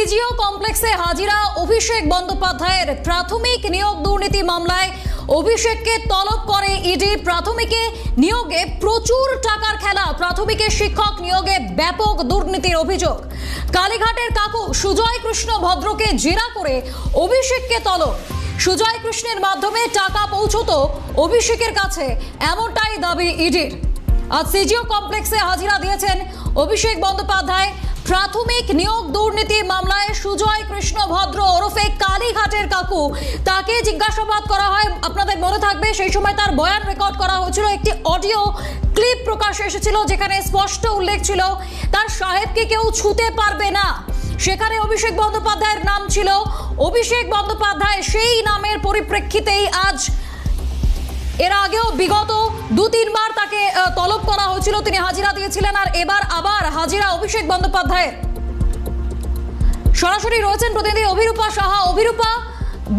CGO কমপ্লেক্সে হাজিরা অভিষেক বন্দ্যোপাধ্যায়ের প্রাথমিক নিয়োগ দুর্নীতি মামলায় অভিষেককে তলব করে ইডি। প্রাথমিকে নিয়োগে প্রচুর টাকার খেলা, প্রাথমিকে শিক্ষক নিয়োগে ব্যাপক দুর্নীতির অভিযোগ। কালীঘাটের কাকু সুজয় কৃষ্ণ ভদ্রকে জেরা করে অভিষেককে তলব। সুজয় কৃষ্ণের মাধ্যমে টাকা পৌঁছতো অভিষেকের কাছে, এমনটাই দাবি ইডির। আজ সিজিও কমপ্লেক্সে হাজিরা দিয়েছেন অভিষেক বন্দ্যোপাধ্যায়। প্রাথমিক নিয়োগ দুর্নীতি মামলায় সুজয় কৃষ্ণ ভদ্র ওরফে কালীঘাটের কাকু, তাকে জিজ্ঞাসাবাদ করা হয়। আপনাদের মনে থাকবে সেই সময় তার বয়ান রেকর্ড করা হয়েছিল, একটি অডিও ক্লিপ প্রকাশ্যে এসেছিল যেখানে স্পষ্ট উল্লেখ ছিল তার সাহেবকে কেউ ছুঁতে পারবে না। সেখানে অভিষেক বন্দ্যোপাধ্যায়ের নাম ছিল। অভিষেক বন্দ্যোপাধ্যায় সেই নামের পরিপ্রেক্ষিতেই আজ এর আগেও বিগত 2-3 বার তাকে তলব করা হয়েছিল, তিনি হাজিরা দিয়েছিলেন, আর এবার আবার হাজিরা অভিষেক বন্দ্যোপাধ্যায়ের। সরাসরি রয়েছেন প্রতিনিধি অভিরূপা সাহা। অভিরূপা,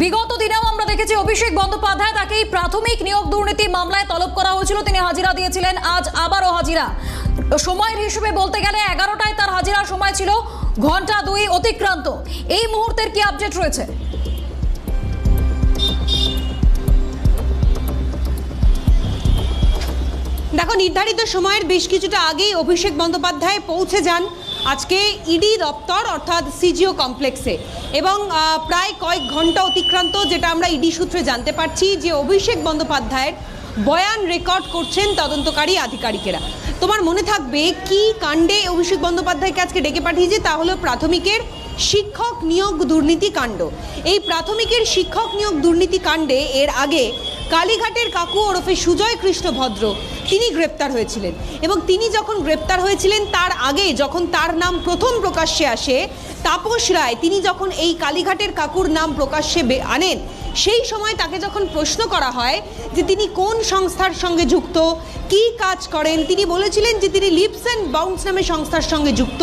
বিগত দিনেও আমরা দেখেছি অভিষেক বন্দ্যোপাধ্যায় তাকে এই প্রাথমিক নিয়োগ দুর্নীতি মামলায় তলব করা হয়েছিল, তিনি হাজিরা দিয়েছিলেন, আজ আবারও হাজিরা। সময়ের হিসেবে বলতে গেলে 11টায় তার হাজিরার সময় ছিল, ঘন্টা 2 অতিক্রান্ত। এই মুহূর্তের কি আপডেট রয়েছে? দেখো, নির্ধারিত সময়ের বেশ কিছুটা আগেই অভিষেক বন্দ্যোপাধ্যায় পৌঁছে যান আজকে ইডি দপ্তর অর্থাৎ সিজিও কমপ্লেক্সে, এবং প্রায় কয়েক ঘন্টা অতিক্রান্ত, যেটা আমরা ইডি সূত্রে জানতে পারছি যে অভিষেক বন্দ্যোপাধ্যায়ের বয়ান রেকর্ড করছেন তদন্তকারী আধিকারিকেরা। তোমার মনে থাকবে কি কাণ্ডে অভিষেক বন্দ্যোপাধ্যায়কে আজকে ডেকে পাঠিয়েছে, তা হলো প্রাথমিকের শিক্ষক নিয়োগ দুর্নীতি কাণ্ড। এই প্রাথমিকের শিক্ষক নিয়োগ দুর্নীতি কাণ্ডে এর আগে কালীঘাটের কাকু ওরফে সুজয় কৃষ্ণ ভদ্র তিনি গ্রেপ্তার হয়েছিলেন, এবং তিনি যখন গ্রেপ্তার হয়েছিলেন তার আগে যখন তার নাম প্রথম প্রকাশ্যে আসে, তাপস রায় তিনি যখন এই কালীঘাটের কাকুর নাম প্রকাশ্যে আনেন, সেই সময় তাকে যখন প্রশ্ন করা হয় যে তিনি কোন সংস্থার সঙ্গে যুক্ত, কি কাজ করেন, তিনি বলেছিলেন যে তিনি লিপস অ্যান্ড বাউন্স নামে সংস্থার সঙ্গে যুক্ত,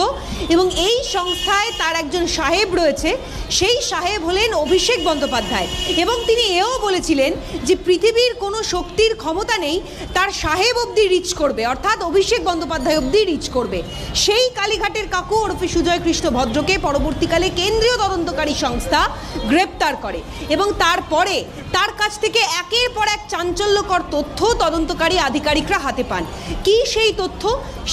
এবং এই সংস্থায় তার একজন সাহেব রয়েছে, সেই সাহেব হলেন অভিষেক বন্দ্যোপাধ্যায়। এবং তিনি এও বলেছিলেন যে পৃথিবীর কোনো শক্তির ক্ষমতা নেই তার সাহেব অবধি রিচ করবে, অর্থাৎ অভিষেক বন্দ্যোপাধ্যায় অবধি রিচ করবে। সেই কালীঘাটের কাকু ওরফে সুজয় কৃষ্ণ ভদ্রকে পরবর্তীকালে কেন্দ্রীয় তদন্তকারী সংস্থা গ্রেপ্তার করে, এবং তারপরে তার কাছ থেকে একের পর এক চাঞ্চল্যকর তথ্য তদন্তকারী আধিকারিকরা হাতে পান। কি সেই তথ্য?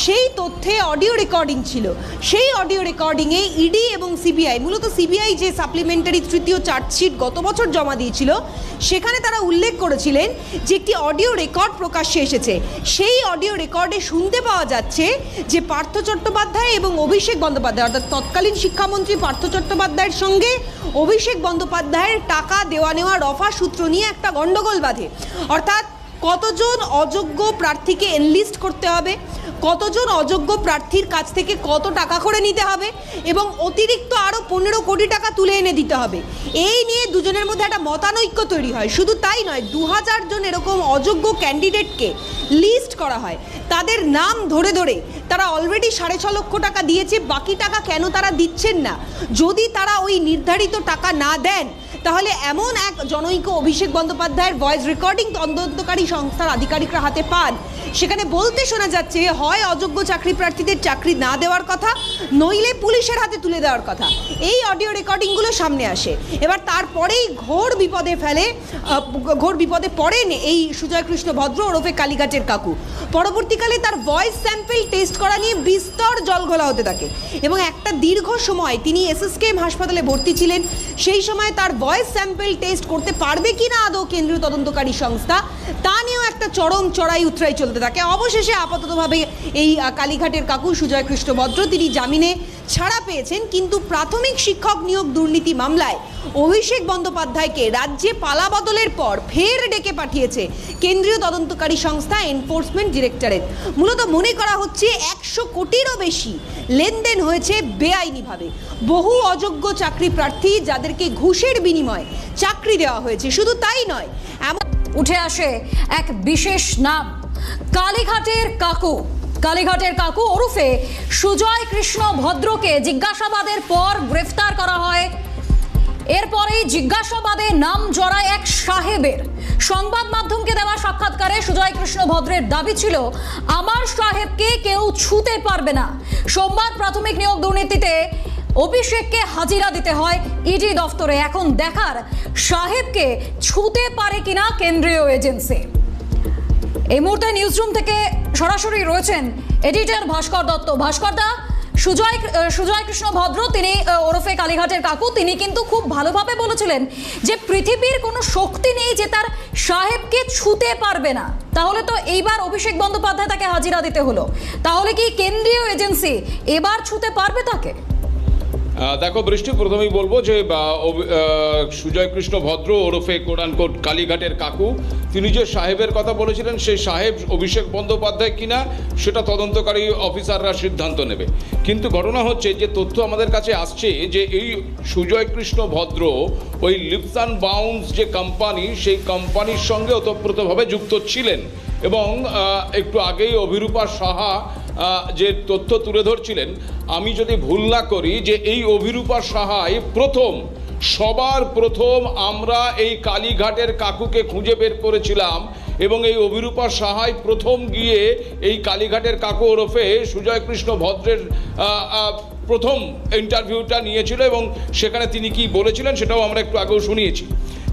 সেই তথ্যে অডিও রেকর্ডিং ছিল। সেই অডিও রেকর্ডিংয়ে ইডি এবং সিবিআই, মূলত সিবিআই যে সাপ্লিমেন্টারি তৃতীয় চার্জশিট গত বছর জমা দিয়েছিল, সেখানে তারা উল্লেখ করেছিলেন যে একটি অডিও রেকর্ড প্রকাশ্যে এসেছে। সেই অডিও রেকর্ডে শুনতে পাওয়া যাচ্ছে যে পার্থ চট্টোপাধ্যায় এবং অভিষেক বন্দ্যোপাধ্যায়, অর্থাৎ তৎকালীন শিক্ষামন্ত্রী পার্থ চট্টোপাধ্যায়ের সঙ্গে অভিষেক বন্দ্যোপাধ্যায়ের টাকা দেওয়া নেওয়া রফা সূত্র নিয়ে একটা গন্ডগোল বাঁধে। অর্থাৎ কতজন অযোগ্য প্রার্থীকে এনলিস্ট করতে হবে, কতজন অযোগ্য প্রার্থীর কাছ থেকে কত টাকা করে নিতে হবে, এবং অতিরিক্ত আরও 15 কোটি টাকা তুলে এনে দিতে হবে, এই নিয়ে দুজনের মধ্যে একটা মতানৈক্য তৈরি হয়। শুধু তাই নয়, 2000 জন এরকম অযোগ্য ক্যান্ডিডেটকে লিস্ট করা হয়, তাদের নাম ধরে ধরে তারা অলরেডি 6.5 লক্ষ টাকা দিয়েছে, বাকি টাকা কেন তারা দিচ্ছেন না, যদি তারা ওই নির্ধারিত টাকা না দেন তাহলে এমন এক জনৈক অভিষেক বন্দ্যোপাধ্যায়ের ভয়েস রেকর্ডিং তদন্তকারী সংস্থার আধিকারিকরা হাতে পান। সেখানে বলতে শোনা যাচ্ছে হয় অযোগ্য চাকরি প্রার্থীদের চাকরি না দেওয়ার কথা, নইলে পুলিশের হাতে তুলে দেওয়ার কথা। এই অডিও রেকর্ডিংগুলো সামনে আসে। এবার তারপরেই ঘোর বিপদে পড়েন এই সুজয় কৃষ্ণ ভদ্র ওরফে কালীঘাটের কাকু। পরবর্তীকালে তার ভয়েস স্যাম্পল টেস্ট করা নিয়ে বিস্তর জলঘোলা হতে থাকে, এবং একটা দীর্ঘ সময় তিনি এসএসকেএম হাসপাতালে ভর্তি ছিলেন। সেই সময় তার ভয়েস স্যাম্পল টেস্ট করতে পারবে কিনা আদৌ কেন্দ্রীয় তদন্তকারী সংস্থা, তা নিয়েও একটা চরম চড়াই উতরাই চলতে থাকে। অবশেষে আপাততভাবে এই কালীঘাটের কাকু সুজয় কৃষ্ণ ভদ্র তিনি জামিনে ছাড়া পেয়েছেন, কিন্তু প্রাথমিক শিক্ষক নিয়োগ দুর্নীতি মামলায় অভিষেক বন্দ্যোপাধ্যায়কে রাজ্যে পালা বদলের পর ফের ডেকে পাঠিয়েছে কেন্দ্রীয় তদন্তকারী সংস্থা এনফোর্সমেন্ট ডিরেক্টরেট। মূলত মনে করা হচ্ছে 100 কোটিরও বেশি লেনদেন হয়েছে বেআইনিভাবে। বহু অযোগ্য চাকরি প্রার্থী যাদেরকে ঘুষের বিনিময়ে চাকরি দেওয়া হয়েছে। শুধু তাই নয়, এমন উঠে আসে এক বিশেষ নাম, কালীঘাটের কাকু। কালীঘাটের কাকু ওরফে সুজয় কৃষ্ণ ভদ্রকে জিজ্ঞাসাবাদের পর গ্রেফতার করা হয়। এরপরেই জিজ্ঞাসাবাদে নাম জড়ায় এক সাহেবের। সংবাদ মাধ্যমকে দেওয়া সাক্ষাৎকারে সুজয় কৃষ্ণ ভদ্রের দাবি ছিল, আমার সাহেবকে কেউ ছুঁতে পারবে না। সোমবার প্রাথমিক নিয়োগ দুর্নীতিতে অভিষেককে হাজিরা দিতে হয় ইডি দফতরে। এখন দেখার সাহেবকে ছুঁতে পারে কিনা কেন্দ্রীয় এজেন্সি। এই মুহূর্তে নিউজরুম থেকে সরাসরি রয়েছেন এডিটর ভাস্কর দত্ত। ভাস্কর দা, সুজয় কৃষ্ণ ভদ্র, তিনি ওরফে কালীঘাটের কাকু, তিনি কিন্তু খুব ভালোভাবে বলেছিলেন যে পৃথিবীর কোনো শক্তি নেই যে তার সাহেবকে ছুঁতে পারবে না। তাহলে তো এইবার অভিষেক বন্দ্যোপাধ্যায় তাকে হাজিরা দিতে হলো, তাহলে কি কেন্দ্রীয় এজেন্সি এবার ছুঁতে পারবে তাকে? দেখো বৃষ্টি, প্রথমেই বলবো যে সুজয় কৃষ্ণ ভদ্র ওরফে কোট কালীঘাটের কাকু, তিনি যে সাহেবের কথা বলেছিলেন সেই সাহেব অভিষেক বন্দ্যোপাধ্যায় কিনা সেটা তদন্তকারী অফিসাররা সিদ্ধান্ত নেবে। কিন্তু ঘটনা হচ্ছে যে তথ্য আমাদের কাছে আসছে যে এই সুজয় কৃষ্ণ ভদ্র ওই লিপস অ্যান্ড বাউন্স যে কোম্পানি, সেই কোম্পানির সঙ্গে ওতপ্রোতভাবে যুক্ত ছিলেন এবং একটু আগেই অভিরূপা সাহা যে তথ্য তুলে ধরছিলেন, আমি যদি ভুল না করি যে এই অভিরূপা সাহাই সবার প্রথম আমরা এই কালীঘাটের কাকুকে খুঁজে বের করেছিলাম এবং এই অভিরূপা সাহাই প্রথম গিয়ে এই কালীঘাটের কাকু ওরফে সুজয় কৃষ্ণ ভদ্রের প্রথম ইন্টারভিউটা নিয়েছিল এবং সেখানে তিনি কি বলেছিলেন সেটাও আমরা একটু আগেও শুনিয়েছি।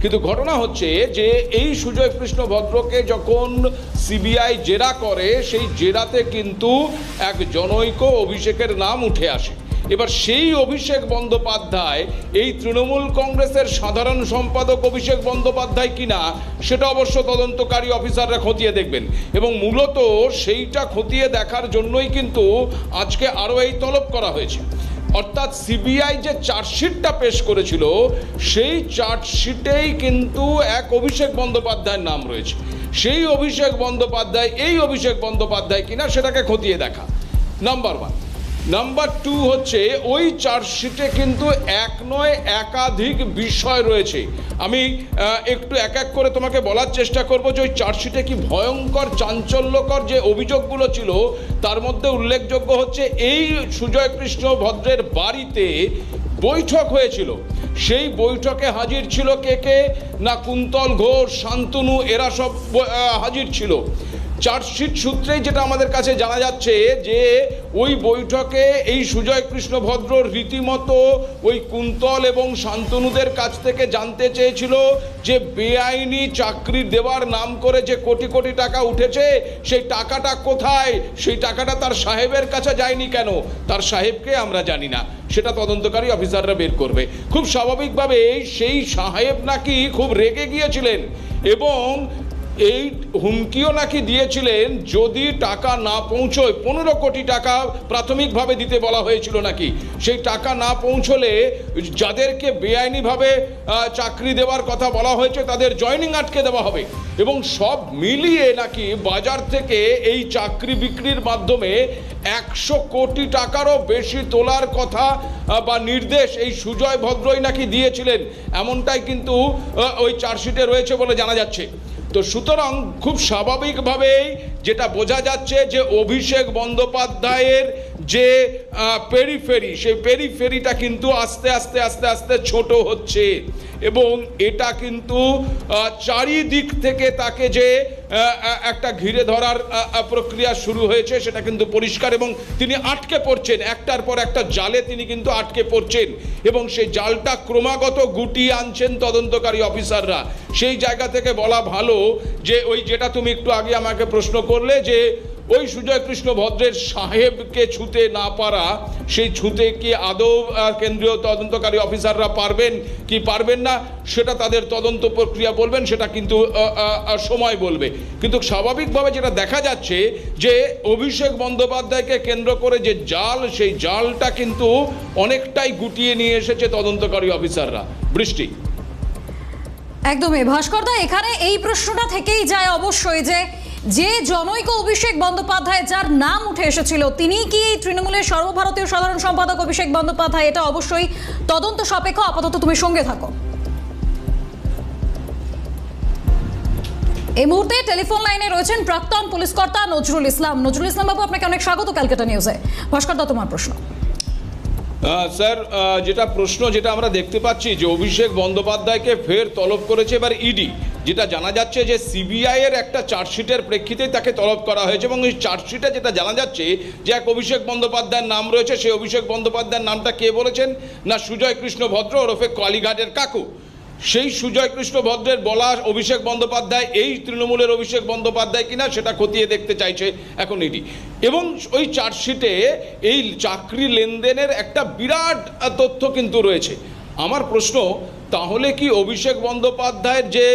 কিন্তু ঘটনা হচ্ছে যে এই সুজয় কৃষ্ণ ভদ্রকে যখন সিবিআই জেরা করে, সেই জেরাতে কিন্তু এক জনৈক অভিষেকের নাম উঠে আসে। এবার সেই অভিষেক বন্দ্যোপাধ্যায় এই তৃণমূল কংগ্রেসের সাধারণ সম্পাদক অভিষেক বন্দ্যোপাধ্যায় কিনা সেটা অবশ্য তদন্তকারী অফিসাররা খতিয়ে দেখবেন এবং মূলত সেইটা খতিয়ে দেখার জন্যই কিন্তু আজকে আরও এই তলব করা হয়েছে। অর্থাৎ সিবিআই যে চার্জশিটটা পেশ করেছিল সেই চার্জশিটেই কিন্তু এক অভিষেক বন্দ্যোপাধ্যায়ের নাম রয়েছে। সেই অভিষেক বন্দ্যোপাধ্যায় এই অভিষেক বন্দ্যোপাধ্যায় কিনা সেটাকে খতিয়ে দেখা, নাম্বার 1। নাম্বার 2 হচ্ছে ওই চার্জশিটে কিন্তু এক নয় একাধিক বিষয় রয়েছে। আমি একটু এক এক করে তোমাকে বলার চেষ্টা করব যে ওই চার্জশিটে কি ভয়ঙ্কর চাঞ্চল্যকর যে অভিযোগগুলো ছিল তার মধ্যে উল্লেখযোগ্য হচ্ছে এই সুজয় কৃষ্ণ ভদ্রের বাড়িতে বৈঠক হয়েছিল। সেই বৈঠকে হাজির ছিল কে না কুন্তল ঘোষ, শান্তনু, এরা সব হাজির ছিল। চার্জশিট সূত্রেই যেটা আমাদের কাছে জানা যাচ্ছে যে ওই বৈঠকে এই সুজয় কৃষ্ণ ভদ্র রীতিমতো ওই কুন্তল এবং শান্তনুদের কাছ থেকে জানতে চেয়েছিল যে বেআইনি চাকরি দেওয়ার নাম করে যে কোটি কোটি টাকা উঠেছে সেই টাকাটা কোথায়, সেই টাকাটা তার সাহেবের কাছে যায়নি কেন, তার সাহেবকে আমরা জানি না, সেটা তদন্তকারী অফিসাররা বের করবে। খুব স্বাভাবিকভাবে সেই সাহেব নাকি খুব রেগে গিয়েছিলেন এবং এই হুমকিও নাকি দিয়েছিলেন যদি টাকা না পৌঁছয়, 15 কোটি টাকা প্রাথমিকভাবে দিতে বলা হয়েছিল নাকি, সেই টাকা না পৌঁছলে যাদেরকে বেআইনিভাবে চাকরি দেওয়ার কথা বলা হয়েছে তাদের জয়েনিং আটকে দেওয়া হবে এবং সব মিলিয়ে নাকি বাজার থেকে এই চাকরি বিক্রির মাধ্যমে 100 কোটি টাকারও বেশি তোলার কথা বা নির্দেশ এই সুজয় ভদ্রই নাকি দিয়েছিলেন, এমনটাই কিন্তু ওই চার্জশিটে রয়েছে বলে জানা যাচ্ছে। তো সুতরাং খুব স্বাভাবিকভাবেই যেটা বোঝা যাচ্ছে যে অভিষেক বন্দ্যোপাধ্যায়ের যে পেরিফেরি, সেই পেরিফেরিটা কিন্তু আস্তে আস্তে আস্তে আস্তে ছোট হচ্ছে এবং এটা কিন্তু চারিদিক থেকে তাকে যে একটা ঘিরে ধরার প্রক্রিয়া শুরু হয়েছে সেটা কিন্তু পরিষ্কার এবং তিনি আটকে পড়ছেন, একটার পর একটা জালে তিনি কিন্তু আটকে পড়ছেন এবং সেই জালটা ক্রমাগত গুটিয়ে আনছেন তদন্তকারী অফিসাররা। সেই জায়গা থেকে বলা ভালো যে ওই যেটা তুমি একটু আগে আমাকে প্রশ্ন করলে যে ওই সুজয় কৃষ্ণ ভদ্রের সাহেবকে ছুঁতে না পারা, সেই ছুঁতে কি আদৌ কেন্দ্রীয় তদন্তকারী অফিসাররা পারবেন কি পারবেন না সেটা তাদের তদন্ত প্রক্রিয়া বলবেন, সেটা কিন্তু সময় বলবে। কিন্তু স্বাভাবিকভাবে যেটা দেখা যাচ্ছে যে অভিষেক বন্দ্যোপাধ্যায়কে কেন্দ্র করে যে জাল, সেই জালটা কিন্তু অনেকটাই গুটিয়ে নিয়ে এসেছে তদন্তকারী অফিসাররা। বৃষ্টি, একদমই ভাস্করদা, এখানে এই প্রশ্নটা থেকেই যায় অবশ্যই যে জনৈক অভিষেক বন্দ্যোপাধ্যায় যার নাম উঠে এসেছিল তিনি কি তৃণমূলের সর্বভারতীয় সাধারণ সম্পাদক অভিষেক বন্দ্যোপাধ্যায়, এটা অবশ্যই তদন্ত সাপেক্ষ। আপাতত তুমি সঙ্গে থাকো। এই মুহূর্তে টেলিফোন লাইনে রয়েছেন প্রাক্তন পুলিশ কর্তা নজরুল ইসলাম। নজরুল ইসলাম বাবু, আপনাকে অনেক স্বাগত ক্যালকাটা নিউজে। ভাস্করদা, তোমার প্রশ্ন। স্যার, যেটা প্রশ্ন যেটা আমরা দেখতে পাচ্ছি যে অভিষেক বন্দ্যোপাধ্যায়কে ফের তলব করেছে এবার ইডি। যেটা জানা যাচ্ছে যে সিবিআই এর একটা চার্জশিটের প্রেক্ষিতে তাকে তলব করা হয়েছে এবং এই চার্জশিটে যেটা জানা যাচ্ছে যে এক অভিষেক বন্দ্যোপাধ্যায়ের নাম রয়েছে। সেই অভিষেক বন্দ্যোপাধ্যায়ের নামটা কে বলেছেন না সুজয় কৃষ্ণ ভদ্র ওরফে কালীঘাটের কাকু। সেই সুজয় কৃষ্ণ ভদ্রের বলা অভিষেক বন্দ্যোপাধ্যায় এই তৃণমূলের অভিষেক বন্দ্যোপাধ্যায় কিনা সেটা খতিয়ে দেখতে চাইছে এখন ইডি। এবং ওই চার্জশিটে এই চাকরি লেনদেনের একটা বিরাট তথ্য কিন্তু রয়েছে। আমার প্রশ্ন, তাহলে কি অভিষেক বন্দ্যোপাধ্যায়ের যে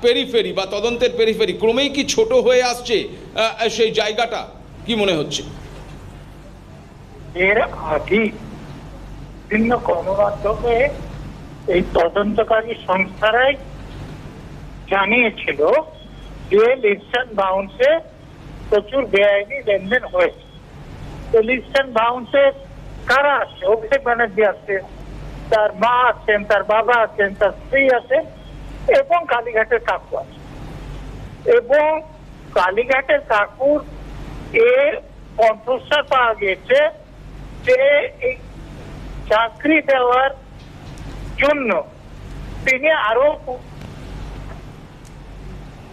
পেরিফেরি বা তদন্তের পেরিফেরি ক্রমেই কি ছোট হয়ে আসছে সেই জায়গাটা, কি মনে হচ্ছে? এর আগে বিভিন্ন গণমাধ্যমে এই তদন্তকারী সংস্থারাই জানিয়েছিল যে লিস্ট অ্যান্ড বাউন্সে প্রচুর বেআইনি লেনদেন হয়েছে। তো লিস্ট অ্যান্ড বাউন্সে কারা আছে? অভিষেক ব্যানার্জি আছে, তার মা আছেন, তার বাবা আছেন, তার স্ত্রী আছেন এবং কালীঘাটের কাকু আছে। এবং কালীঘাটের কাকুর এর কণ্ঠস্বর পাওয়া গেছে যে এই চাকরি দেওয়ার জন্য তিনি আরো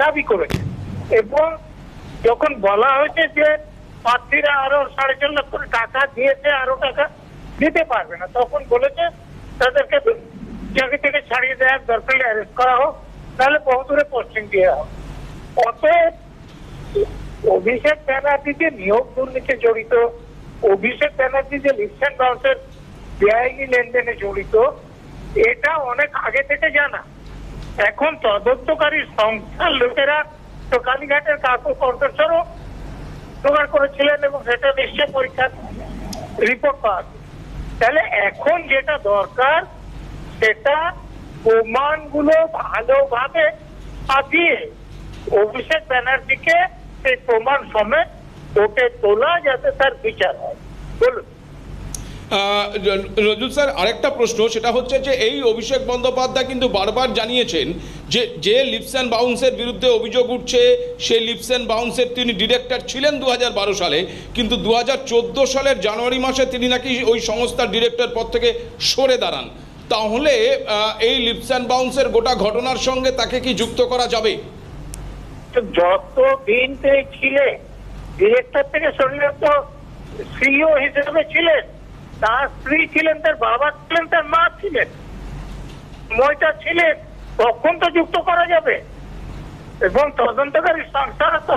দাবি করেছেন। এবং যখন বলা হয়েছে যে প্রার্থীরা আরো 4.5 লক্ষ টাকা দিয়েছে, আরো টাকা দিতে পারবে না, তখন বলেছে তাদেরকে চাকরি থেকে ছাড়িয়ে দেওয়ার দরকার, অ্যারেস্ট করা হোক, তাহলে বহুদূরে পোস্টিং দেওয়া হোক। অতএব অভিষেক ব্যানার্জি যে নিয়োগ দুর্নীতি জড়িত, অভিষেক ব্যানার্জি যে লিস্ট অ্যান্ড বাউন্সের বেআইনি লেনদেনে জড়িত, এটা অনেক আগে থেকে জানা। এখন তদন্তকারী সংস্থার লোকেরা তো কালীঘাটের কাকু কণ্ঠস্বরও জোগাড় করেছিলেন এবং সেটা নিশ্চয় পরীক্ষার রিপোর্ট পাওয়া যায়। তাহলে এখন যেটা দরকার সেটা প্রমাণগুলো ভালোভাবে পাঠিয়ে অভিষেক ব্যানার্জিকে সেই প্রমাণ সমেত কোর্টে তোলা, যাতে তার বিচার হয়। বলুন নজরুল স্যার, আরেকটা প্রশ্ন সেটা হচ্ছে যে এই অভিষেক বন্দ্যোপাধ্যায় কিন্তু বারবার জানিয়েছেন যে লিপস অ্যান্ড বাউন্সের বিরুদ্ধে অভিযোগ উঠছে সেই লিপস অ্যান্ড বাউন্সের তিনি ডিরেক্টর ছিলেন 2012 সালে, কিন্তু 2014 সালের জানুয়ারি মাসে তিনি নাকি ওই সংস্থার ডিরেক্টর পদ থেকে সরে দাঁড়ান। তাহলে এই লিপস অ্যান্ড বাউন্সের গোটা ঘটনার সঙ্গে তাকে কি যুক্ত করা যাবে? যতদিন ছিলেন ডিরেক্টর থেকে সরিয়ে তো সিইও হিসেবে ছিলেন, তার স্ত্রী ছিলেন, তার বাবা ছিলেন, তার মা ছিলেন, সময়টা ছিলেন, তখন তো যুক্ত করা যাবে। এবং তদন্তকারী সংস্থারা তো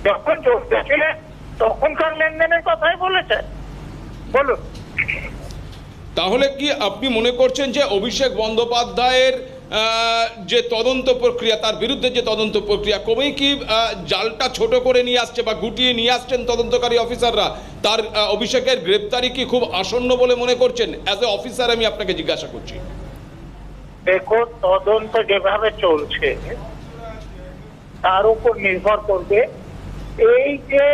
যখন যুক্ত ছিলেন তখনকার লেনদেনের কথাই বলেছেন। বলুন, তাহলে কি আপনি মনে করছেন যে অভিষেক বন্দ্যোপাধ্যায়ের যে তদন্ত প্রক্রিয়া, তার বিরুদ্ধে যে তদন্ত প্রক্রিয়া ক্রমেই কি জালটা ছোট করে নিয়ে আসছে বা গুটিয়ে নিয়ে আসছেন তদন্তকারী অফিসাররা? তার অভিষেকের গ্রেপ্তারি কি খুব আসন্ন বলে মনে করছেন? অ্যাজ এ অফিসার আমি আপনাকে জিজ্ঞাসা করছি। দেখো, তদন্ত যেভাবে চলছে তার উপর নির্ভর করবে। এই যে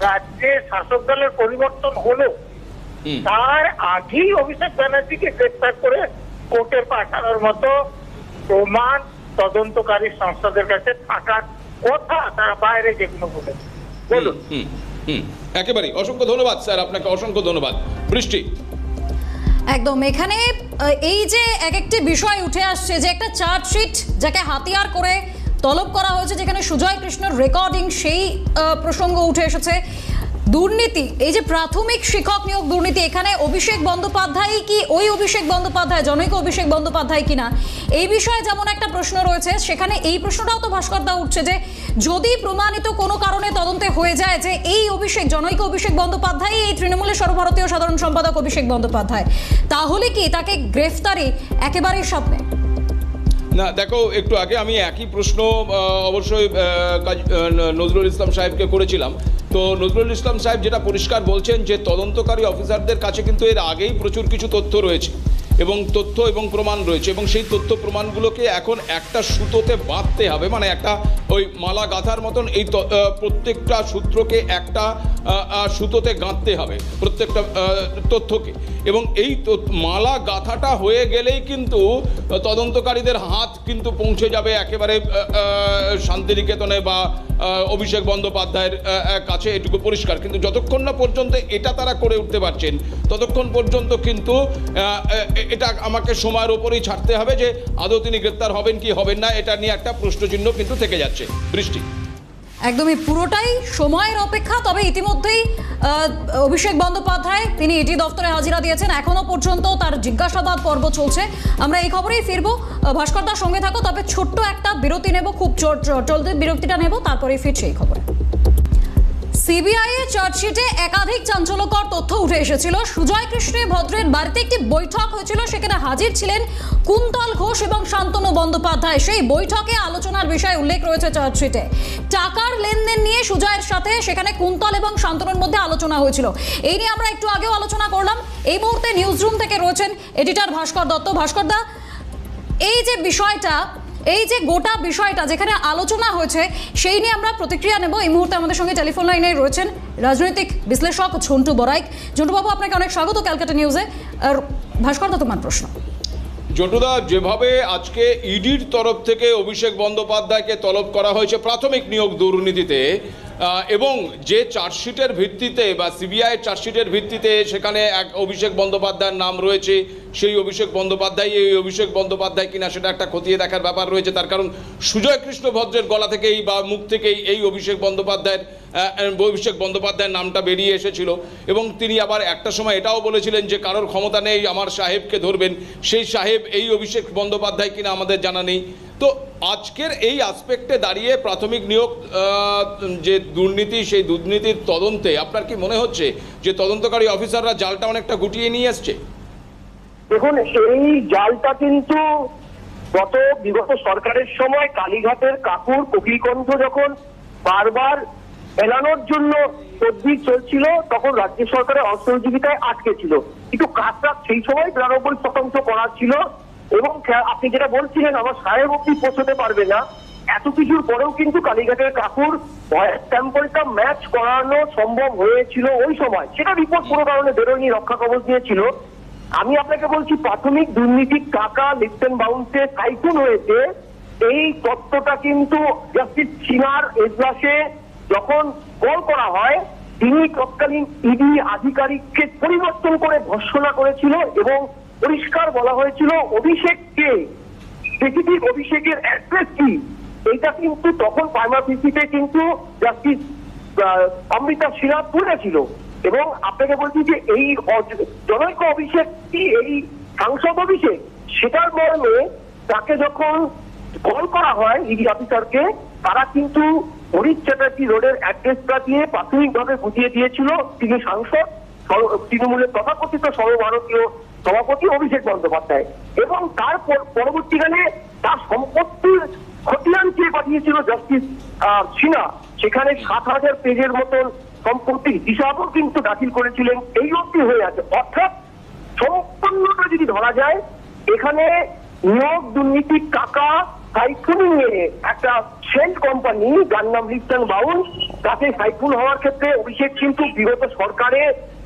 রাজ্যে শাসক দলের পরিবর্তন হলো, তার আগেই অভিষেক ব্যানার্জিকে গ্রেপ্তার করে কোর্টে পাঠানোর মতো প্রমাণ তদন্তকারী সংস্থাদের কাছে থাকার কথা, তারা বাইরে যেগুলো বলেছে। বলুন। একেবারেই অসংখ্য ধন্যবাদ স্যার, আপনাকে অসংখ্য ধন্যবাদ। বৃষ্টি, একদম এখানে এই যে এক একটি বিষয় উঠে আসছে, যে একটা চার্জশিট যাকে হাতিয়ার করে তলব করা হয়েছে, যেখানে সুজয় কৃষ্ণর রেকর্ডিং, সেই প্রসঙ্গ উঠে এসেছে। দুর্নীতি, এই যে প্রাথমিক শিক্ষক নিয়োগ দুর্নীতি, এখানে অভিষেক বন্দ্যোপাধ্যায় কি ওই অভিষেক বন্দ্যোপাধ্যায়, জনৈক অভিষেক বন্দ্যোপাধ্যায় কিনা, এই বিষয়ে যেমন একটা প্রশ্ন রয়েছে, সেখানে এই প্রশ্নটাও তো ভাস্করদা উঠছে যে যদি প্রমাণিত কোনো কারণে তদন্তে হয়ে যায় যে এই অভিষেক, জনৈক অভিষেক বন্দ্যোপাধ্যায় এই তৃণমূলের সর্বভারতীয় সাধারণ সম্পাদক অভিষেক বন্দ্যোপাধ্যায়, তাহলে কি তাকে গ্রেফতারি একেবারেই স্বপ্নে? না দেখো, একটু আগে আমি একই প্রশ্ন অবশ্যই নজরুল ইসলাম সাহেবকে করেছিলাম। তো নজরুল ইসলাম সাহেব যেটা পরিষ্কার বলছেন যে তদন্তকারী অফিসারদের কাছে কিন্তু এর আগেই প্রচুর কিছু তথ্য রয়েছে এবং তথ্য এবং প্রমাণ রয়েছে, এবং সেই তথ্য প্রমাণগুলোকে এখন একটা সুতোতে বাঁধতে হবে, মানে একটা ওই মালা গাঁথার মতন এই প্রত্যেকটা সূত্রকে একটা সুতোতে গাঁথতে হবে, প্রত্যেকটা তথ্যকে। এবং এই মালা গাঁথাটা হয়ে গেলেই কিন্তু তদন্তকারীদের হাত কিন্তু পৌঁছে যাবে একেবারে শান্তিনিকেতনে বা অভিষেক বন্দ্যোপাধ্যায়ের কাছে, এটুকু পরিষ্কার। কিন্তু যতক্ষণ না পর্যন্ত এটা তারা করে উঠতে পারছেন, ততক্ষণ পর্যন্ত কিন্তু এটা আমাকে সময়ের ওপরেই ছাড়তে হবে যে আদৌ তিনি গ্রেপ্তার হবেন কি হবেন না, এটা নিয়ে একটা প্রশ্নচিহ্ন কিন্তু থেকে যাচ্ছে। বৃষ্টি, একদমই পুরোটাই সময়ের অপেক্ষা। তবে ইতিমধ্যেই অভিষেক বন্দ্যোপাধ্যায় তিনি ইডি দপ্তরে হাজিরা দিয়েছেন, এখনো পর্যন্ত তার জিজ্ঞাসাবাদ পর্ব চলছে। আমরা এই খবরেই ফিরবো। ভাস্করদার সঙ্গে থাকো, তবে ছোট্ট একটা বিরতি নেব, খুব চলতে বিরতিটা নেব, তারপরেই ফিরছে এই খবরে। সিবিআই এর চার্জশিটে একাধিক চাঞ্চল্যকর তথ্য উঠে এসেছিল। সুজয় কৃষ্ণ ভদ্রের বাড়িতে একটি বৈঠক হয়েছিল, সেখানে হাজির ছিলেন কুন্তল ঘোষ এবং শান্তনু বন্দ্যোপাধ্যায়। সেই বৈঠকে আলোচনার বিষয় উল্লেখ রয়েছে চার্জশিটে। টাকার লেনদেন নিয়ে সুজয়ের সাথে সেখানে কুন্তল এবং শান্তনুর মধ্যে আলোচনা হয়েছিল। এই নিয়ে আমরা একটু আগেও আলোচনা করলাম। এই মুহূর্তে নিউজ রুম থেকে রয়েছেন এডিটর ভাস্কর দত্ত। ভাস্কর দা, এই যে বিষয়টা, এই যে গোটা বিষয়টা যেখানে আলোচনা হয়েছে, সেই নিয়ে আমরা প্রতিক্রিয়া নেব। এই মুহূর্তে আমাদের সঙ্গে টেলিফোন লাইনে রয়েছেন রাজনৈতিক বিশ্লেষক ঝন্টু বড়াইক। ঝন্টুবাবু, আপনাকে অনেক স্বাগত ক্যালকাটা নিউজে। আর ভাস্কর দা, তোমার প্রশ্ন। জটুদা, যেভাবে আজকে ইডির তরফ থেকে অভিষেক বন্দ্যোপাধ্যায়কে তলব করা হয়েছে প্রাথমিক নিয়োগ দুর্নীতিতে, এবং যে চার্জশিটের ভিত্তিতে বা সিবিআই চার্জশিটের ভিত্তিতে সেখানে এক অভিষেক বন্দ্যোপাধ্যায়ের নাম রয়েছে, সেই অভিষেক বন্দ্যোপাধ্যায় এই অভিষেক বন্দ্যোপাধ্যায় কিনা সেটা একটা খতিয়ে দেখার ব্যাপার রয়েছে। তার কারণ সুজয় কৃষ্ণ ভদ্রের গলা থেকেই বা মুখ থেকেই এই অভিষেক বন্দ্যোপাধ্যায়ের নামটা বেরিয়ে এসেছিল, এবং তিনি আবার একটা সময় এটাও বলেছিলেন যে কারোর ক্ষমতা নেই আমার সাহেবকে ধরবেন, সেই সাহেব এই অভিষেক বন্দ্যোপাধ্যায় কিনা আমাদের জানা নেই। তো আজকের এই আসপেক্টে দাঁড়িয়ে প্রাথমিক নিয়োগ যে দুর্নীতি, সেই দুর্নীতির তদন্তে আপনার কি মনে হচ্ছে যে তদন্তকারী অফিসাররা জালটা অনেকটা গুটিয়ে নিয়ে আসছে? দেখুন, এই জালটা কিন্তু বিগত সরকারের সময় কালীঘাটের কাকুর কোকিলকণ্ঠ যখন বারবার এলানোর জন্য তদবির চলছিল, তখন রাজ্য সরকারের অসহযোগিতায় আটকে ছিল। কিন্তু কাজটা সেই সময় 92% করা ছিল। এবং আপনি যেটা বলছিলেন আমার সাহেব অব্দি পৌঁছতে পারবে না, এত কিছুর পরেও কিন্তু কালীঘাটের কাকুর স্যাম্পলটা ম্যাচ করানো সম্ভব হয়েছিল ওই সময়। সেটা রিপোর্ট কোনো কারণে বেরোয়নি, রক্ষা কবচ দিয়েছিল। আমি আপনাকে বলছি, প্রাথমিক দুর্নীতির টাকা লিফট বাউন্সে সাইফুন হয়েছে, এই তথ্যটা কিন্তু জাস্টিস সিনহার এজলাসে যখন কল করা হয়, তিনি তৎকালীন ইডি আধিকারিককে পরিবর্তন করে ভর্ৎসনা করেছিল এবং পরিষ্কার বলা হয়েছিল অভিষেককে, স্পেসিফিক অভিষেকের অ্যাড্রেস কি, এইটা কিন্তু তখন প্রাইমা ফেসিতে কিন্তু জাস্টিস অমৃতা সিনহা তুলেছিল। এবং আপনাকে বলছি যে এই জনৈক অভিষেক কি এই সাংসদ অভিষেক, সেটার মর্মে তাকে যখন কল করা হয় ইডি অফিসারকে, তারা কিন্তু হরিশ চ্যাটার্জি রোডের অ্যাড্রেসটা দিয়ে প্রাথমিকভাবে বুঝিয়ে দিয়েছিল তিনি সাংসদ, তৃণমূলের তথাকথিত সর্বভারতীয় সভাপতি অভিষেক বন্দ্যোপাধ্যায়। এবং তার পরবর্তীকালে তার সম্পত্তির খতিয়ান চেয়ে পাঠিয়েছিল জাস্টিস সিনহা, সেখানে 7,000 পেজের মতন সম্পত্তির হিসাবও কিন্তু দাখিল করেছিলেন। এই অবধি হয়ে আছে। অর্থাৎ সম্পূর্ণটা যদি ধরা যায়, এখানে নিয়োগ দুর্নীতির টাকা সাইফুনিং এ একটা সেন্ট কোম্পানি, যার নাম লিফট বাউন্স, তাতে সাইফুন হওয়ার ক্ষেত্রে অভিষেক কিন্তু বিগত সরকারে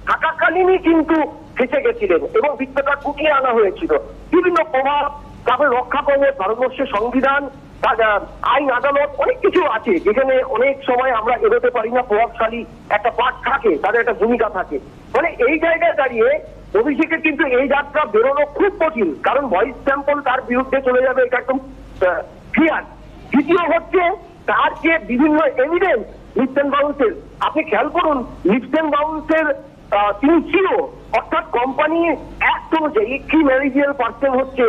থাকাকালীনই কিন্তু ফেঁসে গেছিলেন এবং বৃত্তটা গুটিয়ে আনা হয়েছিল। বিভিন্ন প্রভাব, তারপরে রক্ষা কবচ, ভারতবর্ষের সংবিধান, আইন আদালত, অনেক কিছু আছে যেখানে অনেক সময় আমরা এগোতে পারি না, প্রভাবশালী একটা পার্ট থাকে, তাদের একটা ভূমিকা থাকে। মানে এই জায়গায় দাঁড়িয়ে অভিষেকের কিন্তু এই যাত্রা বেরোনো খুব কঠিন, কারণ ভয়েস স্যাম্পল তার বিরুদ্ধে চলে যাবে, এটা একদম ক্লিয়ার। দ্বিতীয় হচ্ছে তার যে বিভিন্ন এভিডেন্স লিফট বাউন্সের, আপনি খেয়াল করুন লিফট বাউন্সের তিনি সিও, অর্থাৎ কোম্পানি অ্যাক্ট অনুযায়ী কি ম্যানেজিয়াল পার্সন হচ্ছে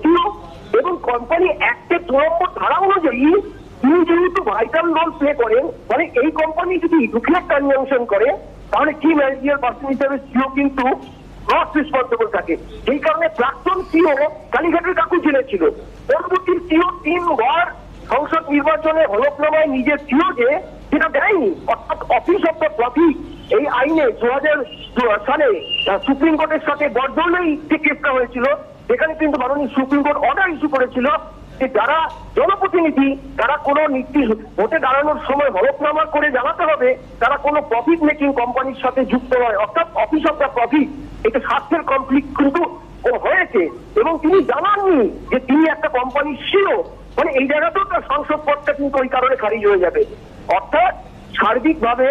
সিও, এবং কোম্পানি অ্যাক্টের 2 নম্বর ধারা অনুযায়ী তিনি যেহেতু ভাইটাল রোল প্লে করেন, মানে এই কোম্পানি যদি দুঃখের ট্রানজাকশন করে, তাহলে কি ম্যানেজিয়াল পার্সন হিসেবে সিও কিন্তু নট রেসপন্সিবল থাকে। সেই কারণে প্রাক্তন সিও কালীঘাটের কাকু জেলে ছিল। পরবর্তী সিও 3 বার সংসদ নির্বাচনে হলফনামায় নিজের সিও যে সেটা দেয়নি, অর্থাৎ অফিস অফ দ্য ট্রাফিক, এই আইনে 2000 সালে সুপ্রিম কোর্টের সাথে বদলেই যে কেসটা হয়েছিল, সেখানে কিন্তু মাননীয় সুপ্রিম কোর্ট অর্ডার ইস্যু করেছিল যে যারা জনপ্রতিনিধি তারা কোনো ভোটে দাঁড়ানোর সময় হলফনামা করে জানাতে হবে তারা কোনো প্রফিট মেকিং কোম্পানির সাথে যুক্ত নয়, অর্থাৎ অফিস অফ দ্য প্রফিট। এটা স্বার্থের কনফ্লিক্ট কিন্তু হয়েছে এবং তিনি জানাননি যে তিনি একটা কোম্পানি ছিল, মানে এই জায়গাতেও তার সংসদ পদটা কিন্তু ওই কারণে খারিজ হয়ে যাবে। অর্থাৎ সার্বিকভাবে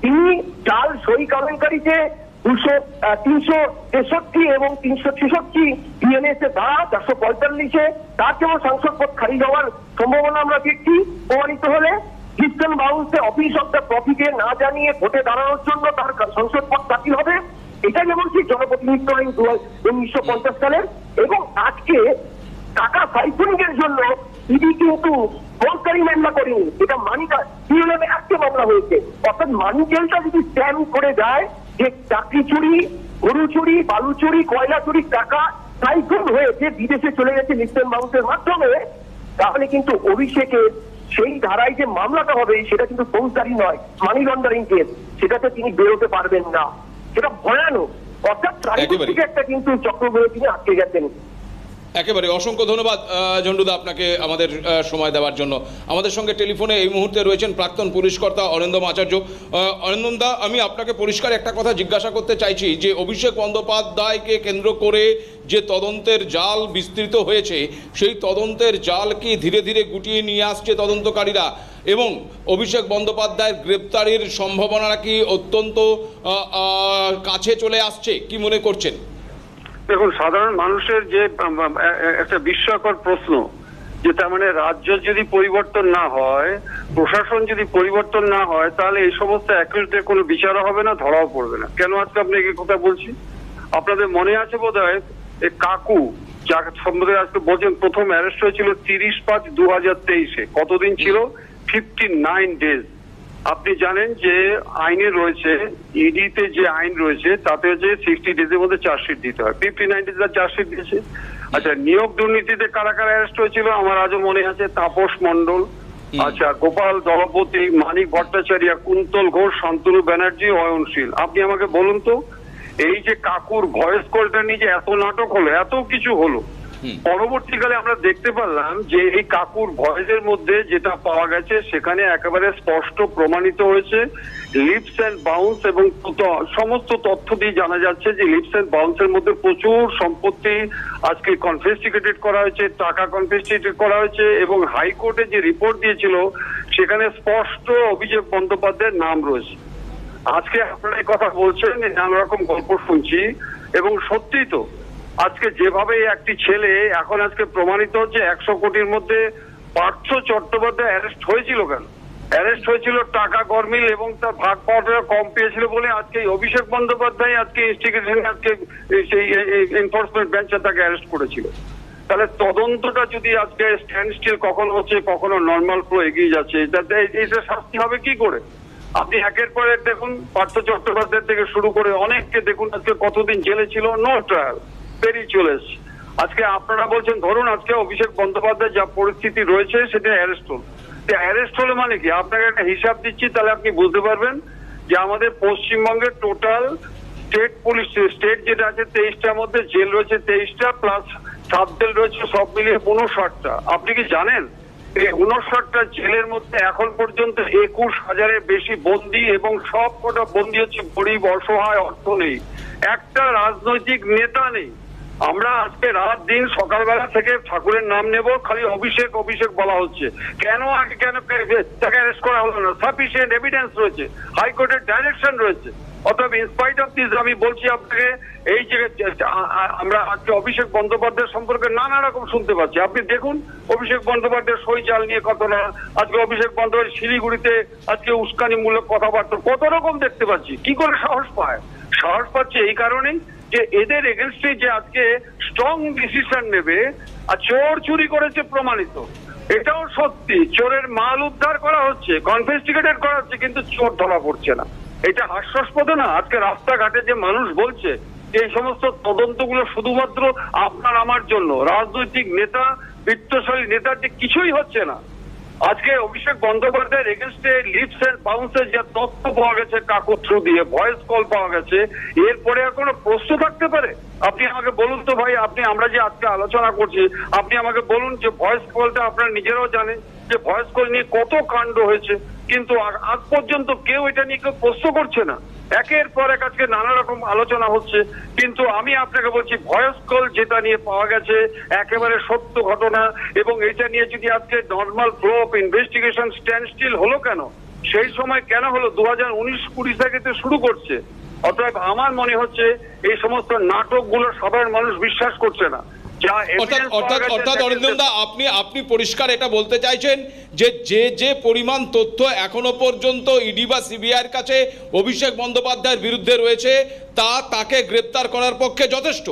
তিনি জাল সই কেলেঙ্কারিতে 363 এবং 366 বিএনএস-এ ধারা 445-এ তার যেমন সংসদ পদ খারিজ হওয়ার সম্ভাবনা আমরা দেখছি, প্রমাণিত হলে লিফট বাউন্সে অফিস অফ দ্য প্রফিটে না জানিয়ে ভোটে দাঁড়ানোর জন্য তার সংসদ পদ বাতিল হবে, এটা যেমন ঠিক জনপ্রতিনিধিত্ব আইন 1950 সালের। এবং আজকে টাকা সাইফুনিং এর জন্য ইডি কিন্তু ফৌজদারি মামলা করেনি, এটা মানি পিএলএমে একটা মামলা হয়েছে। অর্থাৎ মানি জেলটা যদি স্ট্যাম্প করে যায় যে চাকরি চুরি, গরু চুরি, বালু চুরি, কয়লা চুরির টাকা সাইফুন হয়েছে বিদেশে চলে গেছে লিফট বাউন্সের মাধ্যমে, তাহলে কিন্তু অভিষেকের সেই ধারায় যে মামলাটা হবে সেটা কিন্তু ফৌজদারি নয়, মানি লন্ডারিং কেস, সেটাতে তিনি বেরোতে পারবেন না, সেটা ভয়ানক। অর্থাৎ চারিদিকে একটা কিন্তু চক্রব্যূহে তিনি আটকে গেছেন। একেবারে অসংখ্য ধন্যবাদ ঝন্টুদা আপনাকে আমাদের সময় দেওয়ার জন্য। আমাদের সঙ্গে টেলিফোনে এই মুহূর্তে রয়েছেন প্রাক্তন পুলিশ কর্তা অরিন্দম আচার্য। অরিন্দম দা, আমি আপনাকে পরিষ্কার একটা কথা জিজ্ঞাসা করতে চাইছি যে অভিষেক বন্দ্যোপাধ্যায়কে কেন্দ্র করে যে তদন্তের জাল বিস্তৃত হয়েছে, সেই তদন্তের জাল কি ধীরে ধীরে গুটিয়ে নিয়ে আসছে তদন্তকারীরা এবং অভিষেক বন্দ্যোপাধ্যায়ের গ্রেপ্তারির সম্ভাবনা কি অত্যন্ত কাছে চলে আসছে, কি মনে করছেন? দেখুন, সাধারণ মানুষের যে একটা বিস্ময়কর প্রশ্ন যে তার মানে রাজ্য যদি পরিবর্তন না হয়, প্রশাসন যদি পরিবর্তন না হয়, তাহলে এই সমস্ত অ্যাকিউজদের কোনো বিচারও হবে না, ধরাও পড়বে না। কেন আজকে আপনাকে এই কথা বলছি? আপনাদের মনে আছে বোধহয় এই কাকু যার সম্বন্ধে আজকে বলছেন প্রথম অ্যারেস্ট হয়েছিল 30/5/2023-এ। কতদিন ছিল? 59 ডেজ। আপনি জানেন যে আইনে রয়েছে, ইডিতে যে আইন রয়েছে তাতে যে 60 ডেজের মধ্যে চার্জশিট দিতে হয়। 59 ডেজের চার্জশিট দিয়েছে। আচ্ছা, নিয়োগ দুর্নীতিতে কারা কারা অ্যারেস্ট হয়েছিল আমার আজও মনে আছে? তাপস মণ্ডল, আচ্ছা গোপাল দলপতি, মানিক ভট্টাচার্য, কুন্তল ঘোষ, শান্তনু ব্যানার্জি, অয়নশীল। আপনি আমাকে বলুন তো, এই যে কাকুর ভয়েস কলটা নিয়ে যে এত নাটক হলো, এত কিছু হলো, পরবর্তীকালে আমরা দেখতে পারলাম যে এই কাকুর ভয়েসের মধ্যে যেটা পাওয়া গেছে সেখানে একেবারে স্পষ্ট প্রমাণিত হয়েছে লিপস এন্ড বাউন্স, এবং সমস্ত তথ্য দিয়ে জানা যাচ্ছে যে লিপস এন্ড বাউন্সের মধ্যে প্রচুর সম্পত্তি আজকে কনফিসকেটেড করা হয়েছে, টাকা কনফিসকেটেড করা হয়েছে, এবং হাইকোর্টে যে রিপোর্ট দিয়েছিল সেখানে স্পষ্ট অভিষেক বন্দ্যোপাধ্যায়ের নাম রয়েছে। আজকে আপনারা এই কথা বলছেন, নানা রকম গল্প শুনছি, এবং সত্যিই তো আজকে যেভাবে একটি ছেলে এখন আজকে প্রমাণিত হচ্ছে 100 কোটির মধ্যে পার্থ চট্টোপাধ্যায় অ্যারেস্ট হয়েছিল কেন? অ্যারেস্ট হয়েছিল টাকা গরমিল এবং তার ভাগ পাওয়াটা কম পেয়েছিল বলে আজকে অভিষেক বন্দ্যোপাধ্যায় আজকে ইনস্টিগেশন আজকে সেই এনফোর্সমেন্ট বেঞ্চে তাকে অ্যারেস্ট করেছিল। তাহলে তদন্তটা যদি আজকে স্ট্যান্ড স্টিল কখনো হচ্ছে, কখনো নর্মাল ফ্লো এগিয়ে যাচ্ছে, তাতে এইটা শাস্তি হবে কি করে? আপনি একের পর এক দেখুন, পার্থ চট্টোপাধ্যায় থেকে শুরু করে অনেককে দেখুন আজকে কতদিন জেলে ছিল, নো ট্রায়াল, পেরিয়ে চলে এসছে। আজকে আপনারা বলছেন ধরুন আজকে অভিষেক বন্দ্যোপাধ্যায় যা পরিস্থিতি রয়েছে সেটা অ্যারেস্ট হল। অ্যারেস্ট হলে মানে কি? আপনাকে একটা হিসাব দিচ্ছি, তাহলে আপনি বুঝতে পারবেন যে আমাদের পশ্চিমবঙ্গের টোটাল স্টেট পুলিশ, স্টেট যেটা আছে 23টার মধ্যে জেল রয়েছে 23টা, প্লাস সাব জেল রয়েছে, সব মিলিয়ে 59টা। আপনি কি জানেন এই 59টা জেলের মধ্যে এখন পর্যন্ত 21,000-এর বেশি বন্দী, এবং সব কটা বন্দী হচ্ছে গরিব, অসহায়, অর্থ নেই, একটা রাজনৈতিক নেতা নেই। আমরা আজকে রাত দিন সকালবেলা থেকে ঠাকুরের নাম নেব, খালি অভিষেক অভিষেক বলা হচ্ছে। কেন আগে কেন তাকে অ্যারেস্ট করা হলো না? সাফিসিয়েন্ট এভিডেন্স রয়েছে, হাইকোর্টের ডাইরেকশন রয়েছে। অতএব ইনস্পাইট অফ দিস আমি বলছি আপনাকে, এই যে আমরা আজকে অভিষেক বন্দ্যোপাধ্যায় সম্পর্কে নানা রকম শুনতে পাচ্ছি। আপনি দেখুন অভিষেক বন্দ্যোপাধ্যায়ের সই চাল নিয়ে কত না, আজকে অভিষেক বন্দ্যোপাধ্যায় শিলিগুড়িতে আজকে উস্কানিমূলক কথাবার্তা কত রকম দেখতে পাচ্ছি। কি করে সাহস পায়? সাহস পাচ্ছে এই কারণেই যে এদের এগেনস্টে যে আজকে স্ট্রং ডিসিশন নেবে। আর চোর চুরি করেছে প্রমাণিত, এটাও সত্যি, চোরের মাল উদ্ধার করা হচ্ছে, কনফিসকেটেড করা হচ্ছে, কিন্তু চোর ধরা পড়ছে না। এটা হাস্যাস্পদ না? আজকে রাস্তাঘাটে যে মানুষ বলছে এই সমস্ত তদন্তগুলো শুধুমাত্র আপনার আমার জন্য, রাজনৈতিক নেতা, বিত্তশালী নেতার যে কিছুই হচ্ছে না, আজকে অভিষেক বন্দ্যোপাধ্যায়ের এগেনস্টে লিপস এন্ড বাউন্সের যে তথ্য পাওয়া গেছে কাকুর থ্রু দিয়ে, ভয়েস কল পাওয়া গেছে, এরপরে আর কোনো প্রশ্ন থাকতে পারে? আপনি আমাকে বলুন তো ভাই, আমরা যে আজকে আলোচনা করছি, আপনি আমাকে বলুন যে ভয়েস কলটা আপনারা নিজেরাও জানেন যে ভয়েস কল নিয়ে কত কাণ্ড হয়েছে, কিন্তু আজ পর্যন্ত কেউ এটা নিয়ে কেউ প্রশ্ন করছে না। একের পর এক আজকে নানা রকম আলোচনা হচ্ছে, কিন্তু আমি আপনাকে বলছি ভয়েস কল যেটা নিয়ে পাওয়া গেছে একেবারে সত্য ঘটনা, এবং এটা নিয়ে যদি আজকে normal flow of investigation stand still হলো কেন, সেই সময় কেন হলো 2019-20 থেকে তো শুরু করছে। অতএব আমার মনে হচ্ছে এই সমস্ত নাটকগুলো সাধারণ মানুষ বিশ্বাস করছে না। অর্থাৎ অরিন্দমদা, আপনি পরিষ্কার এটা বলতে চাইছেন যে যে পরিমাণ তথ্য এখনো পর্যন্ত ইডি বা সিবিআইয়ের কাছে অভিষেক বন্দ্যোপাধ্যায়ের বিরুদ্ধে রয়েছে তাকে গ্রেপ্তার করার পক্ষে যথেষ্ট?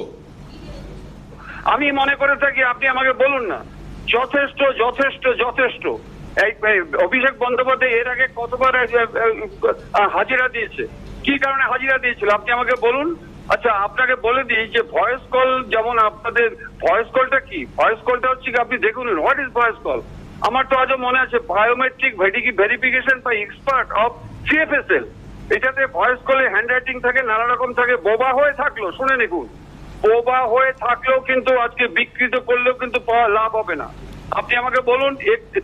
আমি মনে করে থাকি, আপনি আমাকে বলুন না। যথেষ্ট যথেষ্ট যথেষ্ট। এই অভিষেক বন্দ্যোপাধ্যায় এর আগে কতবার হাজিরা দিয়েছে, কি কারণে হাজিরা দিয়েছিল আপনি আমাকে বলুন। আচ্ছা, আপনাকে বলে দিই যে ভয়েস কল, যেমন আপনাদের ভয়েস কলটা কি, ভয়েস কলটা হচ্ছে কি, আপনি দেখুন হোয়াট ইজ ভয়েস কল। আমার তো আজও মনে আছে biometric verification by expert of CFSL, এটাতে ভয়েস কলে হ্যান্ড রাইটিং থাকে, নানা রকম থাকে। বোবা হয়ে থাকলো, শুনে দেখুন, বোবা হয়ে থাকলেও কিন্তু আজকে বিকৃত করলেও কিন্তু পাওয়া লাভ হবে না। আপনি আমাকে বলুন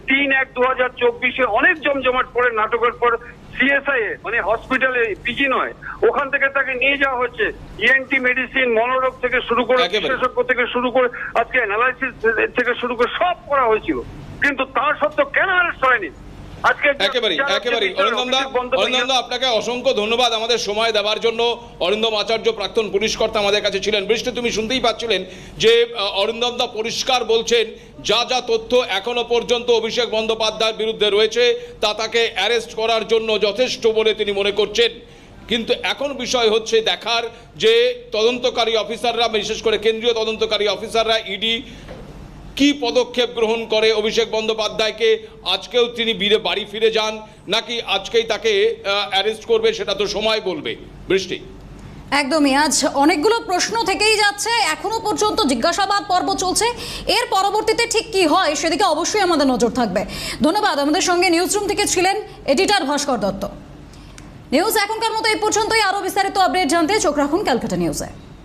3/1/2024 অনেক জমজমাট পরে নাটকের পর সিএসআই মানে হসপিটালে, পিজি নয়, ওখান থেকে তাকে নিয়ে যাওয়া হচ্ছে। ইএনটি মেডিসিন, মনোরোগ থেকে শুরু করে, বিশেষজ্ঞ থেকে শুরু করে, আজকে অ্যানালাইসিস থেকে শুরু করে সব করা হয়েছিল, কিন্তু তার সত্ত্বেও কেন অ্যারেস্ট হয়নি? একেবারেই অরিন্দমদা, আপনাকে অসংখ্য ধন্যবাদ আমাদের সময় দেওয়ার জন্য। অরিন্দম আচার্য, প্রাক্তন পুলিশ কর্তা, আমাদের কাছে ছিলেন। বৃষ্টি, তুমি শুনতেই পাচ্ছিলেন যে অরিন্দমদা পরিষ্কার বলছেন যা যা তথ্য এখনো পর্যন্ত অভিষেক বন্দ্যোপাধ্যায়ের বিরুদ্ধে রয়েছে তাকে অ্যারেস্ট করার জন্য যথেষ্ট বলে তিনি মনে করছেন। কিন্তু এখন বিষয় হচ্ছে দেখার যে তদন্তকারী অফিসাররা, বিশেষ করে কেন্দ্রীয় তদন্তকারী অফিসাররা, ইডি কি পদক্ষেপ গ্রহণ করে অভিষেক বন্দ্যোপাধ্যায়কে। আজকেও তিনি বাড়ি ফিরে যান নাকি আজকেই তাকে অ্যারেস্ট করবে, সেটা তো সময় বলবে। বৃষ্টি, একদমই, আজ অনেকগুলো প্রশ্ন থেকেই যাচ্ছে, এখনো পর্যন্ত জিজ্ঞাসাবাদ পর্ব চলছে। এর পরবর্তীতে ঠিক কি হয় সেদিকে অবশ্যই আমাদের নজর থাকবে। ধন্যবাদ। আমাদের সঙ্গে নিউজ রুম থেকে ছিলেন এডিটর ভাস্কর দত্ত। নিউজ এখনকার মতো এই পর্যন্তই। আরও বিস্তারিত আপডেট জানতে চোখ রাখুন ক্যালকাটা নিউজে।